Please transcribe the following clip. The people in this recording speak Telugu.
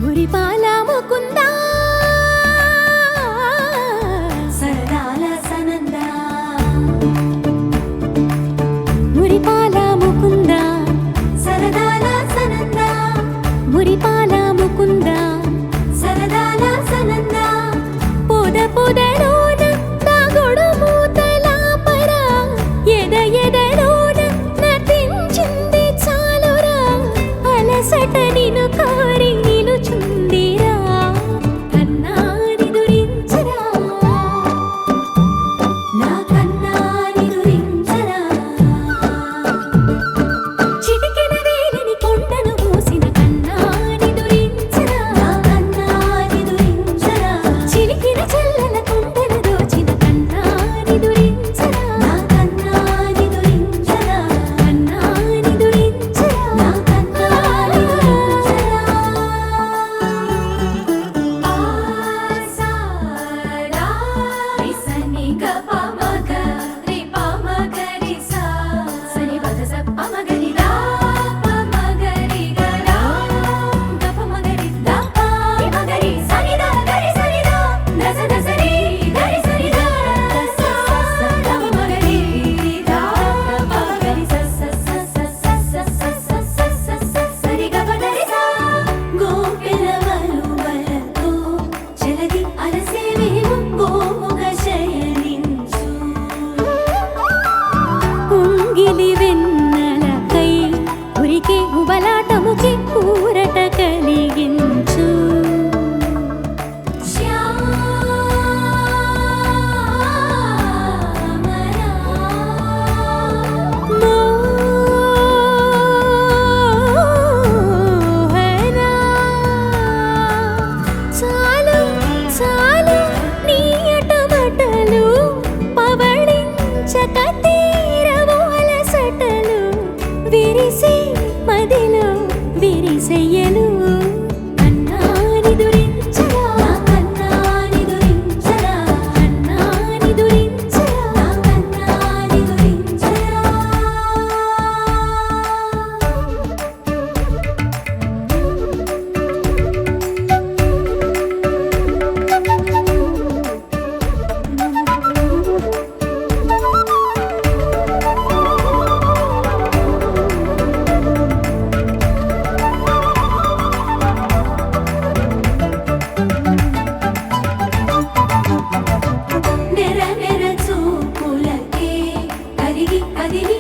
మురిపాల ముకుందా సరదాల సనందా మురిపాల ముకుందా సరదాల సనందా మురిపాల ముకుందా సరదాల సనందా పొద పొదలోన నాగొడు మూతలాపరా ఎద ఎదలోన నటించింది చాలురా అలసట నిను కోరి నిలుచుందిరా కన్నాని దురించరా నా కన్నాని దురించరా చిటికెన వేలిని కొండను మూసిన కన్నాని దురించరా నా కన్నాని దురించరా చిలికిన చల్లల కొండను దోచిన కన్నాని దురించరా నా కన్నాని దురించరా కన్నాని దురించరా నా కన్నాని దురించరా ఆసారా రిసని గపమగ రిపమగరి సా సని పదస పమగరి రా పమగరి గరా గపమగరి దప మగరి సని ద గరి సని ద దస దసరి గరి సని ద దస స మగరి రా పమగరి స స స స స స స సరి గపదరి సా గోపిల వలువలతో చెలది అలసేవేమో గోముగ శయనించు ఉంగిలి వెన్నెలకై ఉరికే ఉబలాటముకి ఊరట కలిగించు శ్యామరా మోహనా చాలు చాలు నీ అటమటలు పవళించక తీరవు అలసటలు విరిసే మదిలో విరిసెయ్యలు కన్నాని దురించరా కన్నాని దురించరా కన్నాని దురించరా కన్నాని దురించరా నెర నెర చూపులకే కరిగి కదిలి